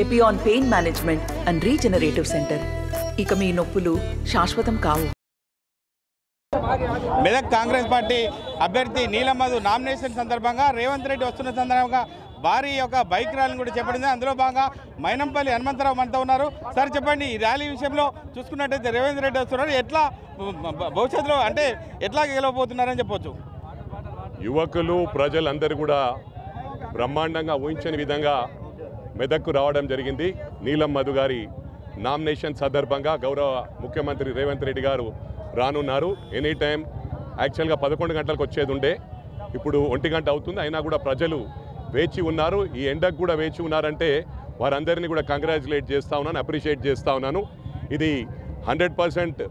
Epione pain management and regenerative centre. ఇక మీ నొప్పులు శాశ్వతం కావు. మెదక్ కాంగ్రెస్ పార్టీ అభ్యర్థి నీలం మధు నామినేషన్ సందర్భంగా రేవంత్ రెడ్డి వస్తున్న సందర్భంగా భారీ ఒక బైక్ ర్యాలీని కూడా చేపట్టింది. అందులో భాగంగా మైనంపల్లి హనుమంతరావు మనతో ఉన్నారు. సార్ చెప్పండి, ఈ ర్యాలీ విషయంలో చూసుకున్నట్టయితే రేవంత్ రెడ్డి వస్తున్నారు, ఎట్లా భవిష్యత్తులో అంటే ఎట్లా గెలవబోతున్నారని చెప్పొచ్చు? యువకులు ప్రజలందరూ కూడా బ్రహ్మాండంగా ఊహించని విధంగా మెదక్కు రావడం జరిగింది. నీలం మధు గారి నామినేషన్ సందర్భంగా గౌరవ ముఖ్యమంత్రి రేవంత్ రెడ్డి గారు రానున్నారు. ఎనీ టైం యాక్చువల్గా 11 గంటలకు వచ్చేది ఉండే, ఇప్పుడు 1 గంట అవుతుంది. అయినా కూడా ప్రజలు వేచి ఉన్నారు. ఈ ఎండకు కూడా వేచి ఉన్నారంటే వారందరినీ కూడా కంగ్రాచులేట్ చేస్తూ ఉన్నాను, అప్రిషియేట్ చేస్తూ ఉన్నాను. ఇది 100%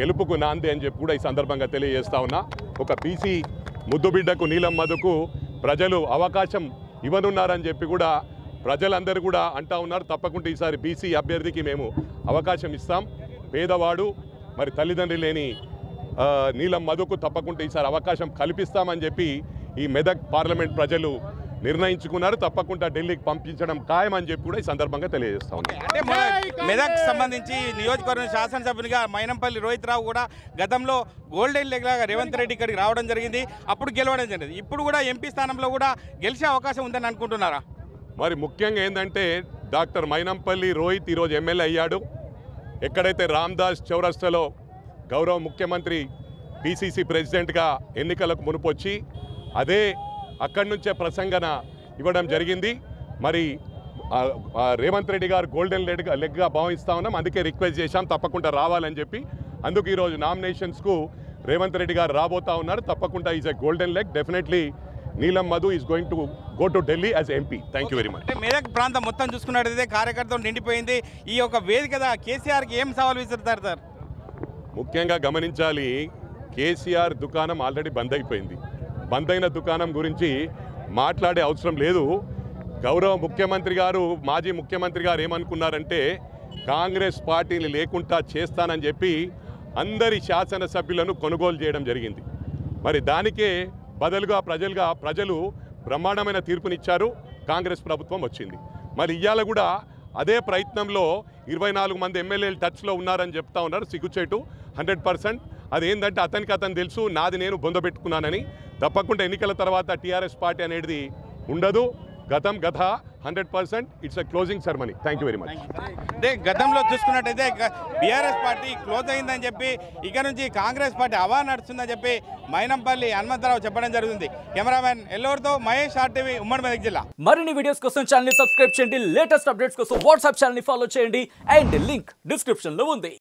గెలుపుకు నాంది అని చెప్పి కూడా ఈ సందర్భంగా తెలియజేస్తూ ఉన్నా. ఒక బీసీ ముద్దుబిడ్డకు నీలం మధుకు ప్రజలు అవకాశం ఇవ్వనున్నారని చెప్పి కూడా ప్రజలందరూ కూడా అంటూ ఉన్నారు. తప్పకుండా ఈసారి బీసీ అభ్యర్థికి మేము అవకాశం ఇస్తాం. పేదవాడు మరి తల్లిదండ్రులు లేని నీలం మధుకు తప్పకుండా ఈసారి అవకాశం కల్పిస్తామని చెప్పి ఈ మెదక్ పార్లమెంట్ ప్రజలు నిర్ణయించుకున్నారు. తప్పకుండా ఢిల్లీకి పంపించడం ఖాయమని చెప్పి కూడా ఈ సందర్భంగా తెలియజేస్తా ఉన్నాం. అంటే మెదక్ సంబంధించి నియోజకవర్గం శాసనసభ్యునిగా మైనంపల్లి రోహిత్ రావు కూడా గతంలో గోల్డెన్ లెగ్ లాగా రేవంత్ రెడ్డి ఇక్కడికి రావడం జరిగింది, అప్పుడు గెలవడం జరిగింది. ఇప్పుడు కూడా ఎంపీ స్థానంలో కూడా గెలిచే అవకాశం ఉందని అనుకుంటున్నారా? మరి ముఖ్యంగా ఏంటంటే డాక్టర్ మైనంపల్లి రోహిత్ ఈరోజు ఎమ్మెల్యే అయ్యాడు. ఎక్కడైతే రామ్దాస్ చౌరస్తాలో గౌరవ ముఖ్యమంత్రి పిసిసి ప్రెసిడెంట్గా ఎన్నికలకు మునుపొచ్చి అదే అక్కడి నుంచే ప్రసంగన ఇవ్వడం జరిగింది. మరి రేవంత్ రెడ్డి గారు గోల్డెన్ లెగ్గా భావిస్తూ ఉన్నాం, అందుకే రిక్వెస్ట్ చేశాం తప్పకుండా రావాలని చెప్పి. అందుకు ఈరోజు నామినేషన్స్కు రేవంత్ రెడ్డి గారు రాబోతూ ఉన్నారు. తప్పకుండా is a golden leg. Definitely Neelam Madhu is going to go to Delhi as MP. Thank you very much. Medak ప్రాంతం మొత్తం చూసుకున్నట్టయితే కార్యకర్తలు నిండిపోయింది. ఈ యొక్క వేదిక కేసీఆర్కి ఏం సవాల్ విసురుతారు సార్? ముఖ్యంగా గమనించాలి, కేసీఆర్ దుకాణం ఆల్రెడీ బంద్ అయిపోయింది. బంద్ అయిన దుకాణం గురించి మాట్లాడే అవసరం లేదు. గౌరవ ముఖ్యమంత్రి గారు, మాజీ ముఖ్యమంత్రి గారు ఏమనుకున్నారంటే కాంగ్రెస్ పార్టీని లేకుండా చేస్తానని చెప్పి అందరి శాసనసభ్యులను కొనుగోలు చేయడం జరిగింది. మరి దానికే బదులుగా ప్రజలు బ్రహ్మాండమైన తీర్పునిచ్చారు. కాంగ్రెస్ ప్రభుత్వం వచ్చింది. మరి ఇవాళ కూడా అదే ప్రయత్నంలో 24 మంది ఎమ్మెల్యేలు టచ్లో ఉన్నారని చెప్తా ఉన్నారు. సిగ్గుచేటు 100%. అదేంటంటే అతను తెలుసు, నాది నేను బొందబెట్టుకున్నానని. తప్పకుండా ఎన్నికల తర్వాత టీఆర్ఎస్ పార్టీ అనేది ఉండదు. గతం 100%. It's a closing ceremony. Thank you very much. అంటే గతంలో చూసుకున్నట్టయితే బీఆర్ఎస్ పార్టీ క్లోజ్ అయిందని చెప్పి ఇక నుంచి కాంగ్రెస్ పార్టీ హవా నడుస్తుందని చెప్పి మైనంపల్లి హనుమంతరావు చెప్పడం జరుగుతుంది. కెమెరామెన్ ఎల్లూరుతో మహేష్, RTV, ఉమ్మడి మెదక్ జిల్లా. మరిన్ని వీడియోస్ కోసం ఛానల్ ని సబ్స్క్రైబ్ చేయండి. లేటెస్ట్ అప్డేట్స్ కోసం వాట్సాప్ ఛానల్ ని ఫాలో చేయండి. అండ్ లింక్ డిస్క్రిప్షన్ లో ఉంది.